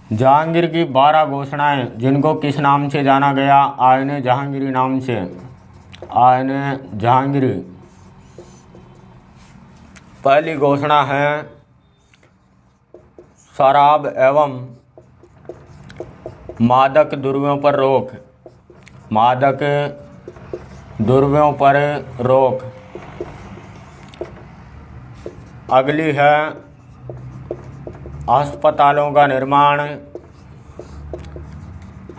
जहांगीर की 12 घोषणाएं जिनको किस नाम से जाना गया? आईने जहांगीरी नाम से। आईने जहांगीरी। पहली घोषणा है शराब एवं मादक द्रव्यों पर रोक। मादक द्रव्यों पर रोक। अगली है अस्पतालों का निर्माण।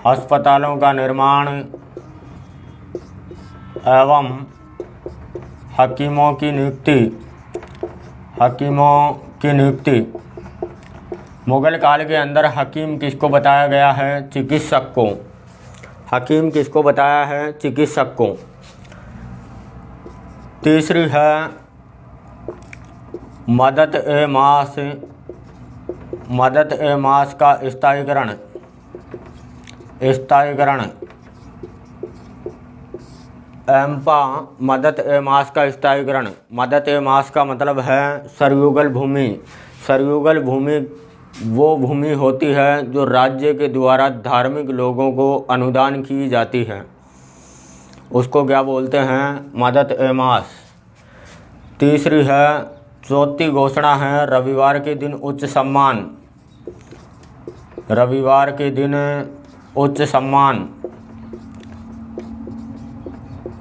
अस्पतालों का निर्माण एवं हकीमों की नियुक्ति। हकीमों की नियुक्ति। मुगल काल के अंदर हकीम किसको बताया गया है? चिकित्सक को। हकीम किसको बताया है? चिकित्सक को। तीसरी है मदद ए मास। मदद ए मास का स्थायीकरण। स्थायीकरण। एम्पा मदद ए मास का स्थायीकरण। मदद ए मास का मतलब है सरयुगल भूमि। सरयुगल भूमि वो भूमि होती है जो राज्य के द्वारा धार्मिक लोगों को अनुदान की जाती है, उसको क्या बोलते हैं? मदद ए मास। तीसरी है, चौथी घोषणा है रविवार के दिन उच्च सम्मान। रविवार के दिन उच्च सम्मान।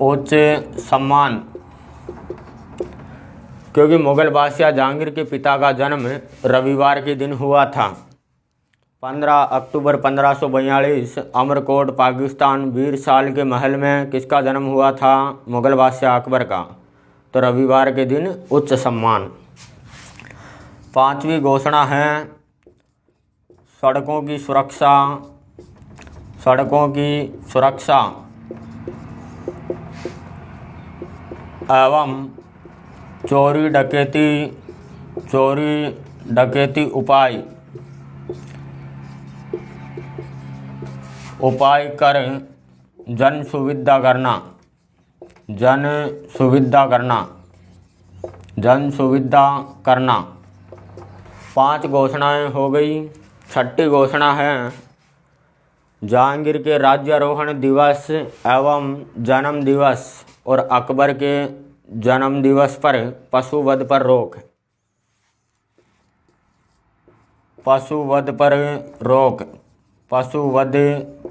उच्च सम्मान। क्योंकि मुगल बादशाह जहांगीर के पिता का जन्म रविवार के दिन हुआ था। 15 अक्टूबर 1542 अमरकोट पाकिस्तान वीर साल के महल में किसका जन्म हुआ था? मुगल बादशाह अकबर का। तो रविवार के दिन उच्च सम्मान। पांचवी घोषणा है सड़कों की सुरक्षा। सड़कों की सुरक्षा एवं चोरी डकैती उपाय कर जन सुविधा करना। जन सुविधा करना। जन सुविधा करना। 5 घोषणाएं हो गई। छठी घोषणा है जहांगीर के राज्यारोहण दिवस एवं जन्म दिवस और अकबर के जन्म दिवस पर पशुवध पर रोक। पशुवध पर रोक। पशुवध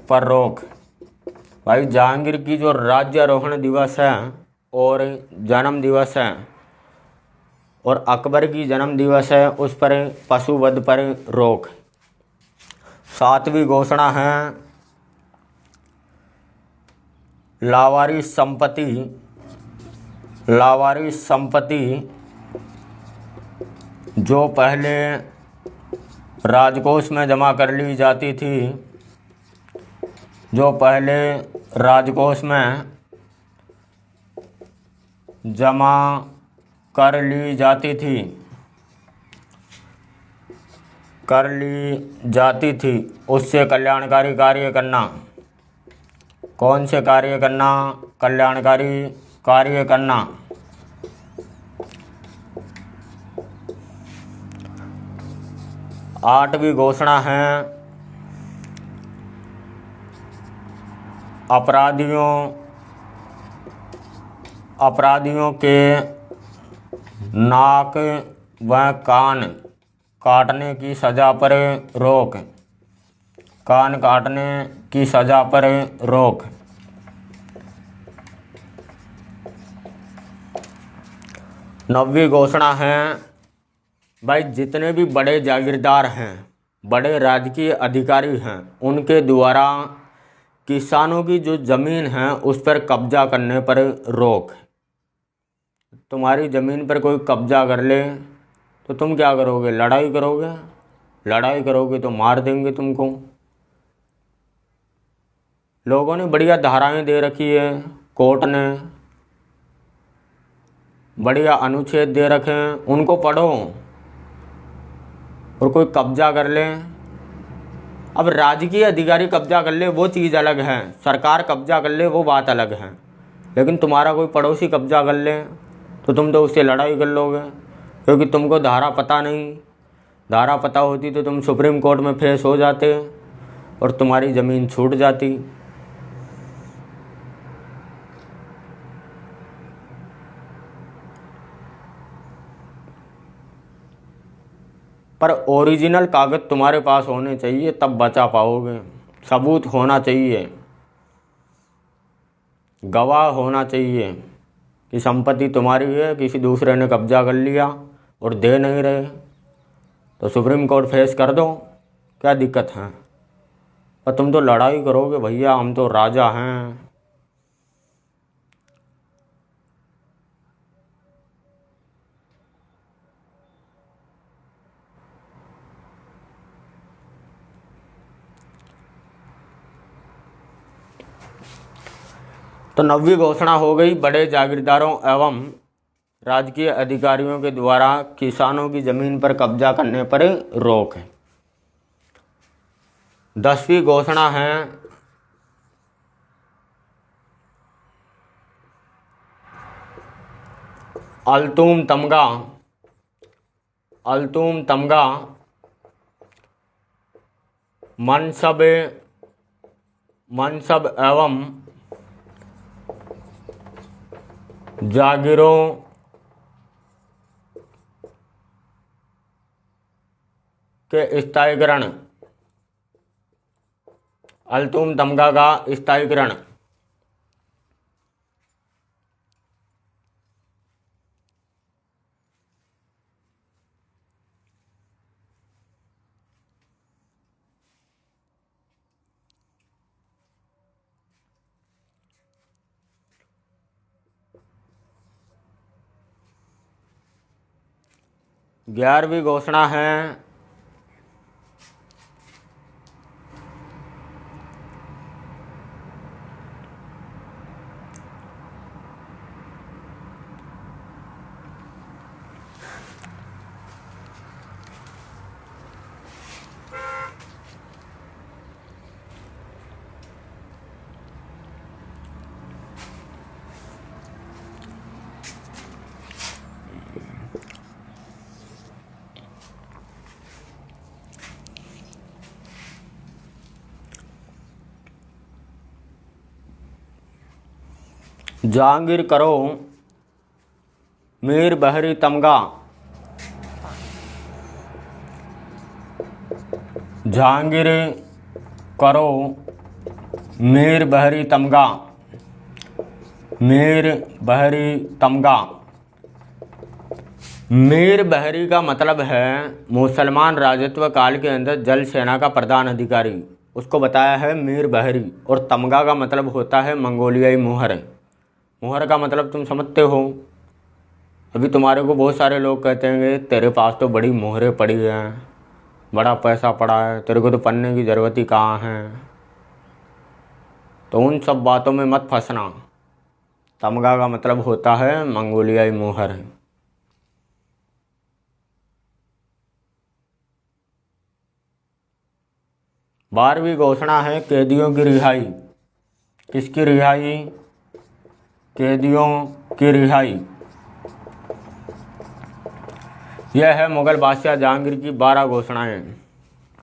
पर रोक। भाई जहांगीर की जो राज्यारोहण दिवस है और जन्म दिवस है और अकबर की जन्म दिवस है उस पर पशुवध पर रोक। 7वीं घोषणा है लावारिस संपत्ति। लावारिस संपत्ति जो पहले राजकोष में जमा कर ली जाती थी, जो पहले राजकोष में जमा कर ली जाती थी, कर ली जाती थी, उससे कल्याणकारी कार्य करना। कौन से कार्य करना? कल्याणकारी कार्य करना। 8वीं घोषणा है अपराधियों के नाक व कान काटने की सजा पर रोक। कान काटने की सजा पर रोक। 9वीं घोषणा है भाई जितने भी बड़े जागीरदार हैं, बड़े राजकीय अधिकारी हैं, उनके द्वारा किसानों की जो ज़मीन है उस पर कब्जा करने पर रोक। तुम्हारी ज़मीन पर कोई कब्जा कर ले तो तुम क्या करोगे? लड़ाई करोगे। लड़ाई करोगे तो मार देंगे तुमको। लोगों ने बढ़िया धाराएं दे रखी है, कोर्ट ने बढ़िया अनुच्छेद दे रखे हैं, उनको पढ़ो। और कोई कब्जा कर ले, अब राजकीय अधिकारी कब्जा कर ले वो चीज़ अलग है, सरकार कब्जा कर ले वो बात अलग है, लेकिन तुम्हारा कोई पड़ोसी कब्जा कर ले तो तुम तो उससे लड़ाई कर लोगे, क्योंकि तुमको धारा पता नहीं। धारा पता होती तो तुम सुप्रीम कोर्ट में फेस हो जाते और तुम्हारी ज़मीन छूट जाती। पर ओरिजिनल कागज़ तुम्हारे पास होने चाहिए, तब बचा पाओगे। सबूत होना चाहिए, गवाह होना चाहिए कि संपत्ति तुम्हारी है, किसी दूसरे ने कब्जा कर लिया और दे नहीं रहे, तो सुप्रीम कोर्ट फेस कर दो, क्या दिक्कत है। पर तुम तो लड़ाई करोगे, भैया हम तो राजा हैं। तो 9वीं घोषणा हो गई, बड़े जागीरदारों एवं राजकीय अधिकारियों के द्वारा किसानों की जमीन पर कब्जा करने पर रोक है। 10वीं घोषणा है अल्तुम तमगा मनसब एवं जागीरों के स्थायीकरण, अल्तुम तमगा का स्थायीकरण। ग्यारहवीं घोषणा है जहांगीर करो मीर बहरी तमगा, जहांगीर करो मीर बहरी तमगा, मीर बहरी तमगा। मीर बहरी का मतलब है मुसलमान राजत्व काल के अंदर जल सेना का प्रधान अधिकारी, उसको बताया है मीर बहरी। और तमगा का मतलब होता है मंगोलियाई मोहर। मोहर का मतलब तुम समझते हो। अभी तुम्हारे को बहुत सारे लोग कहते हैं तेरे पास तो बड़ी मोहरें पड़ी हैं, बड़ा पैसा पड़ा है, तेरे को तो पढ़ने की ज़रूरत ही कहाँ है। तो उन सब बातों में मत फंसना। तमगा का मतलब होता है मंगोलियाई मोहर। 12वीं घोषणा है कैदियों की रिहाई। किसकी रिहाई? कैदियों की रिहाई। यह है मुगल बादशाह जहांगीर की 12 घोषणाएं।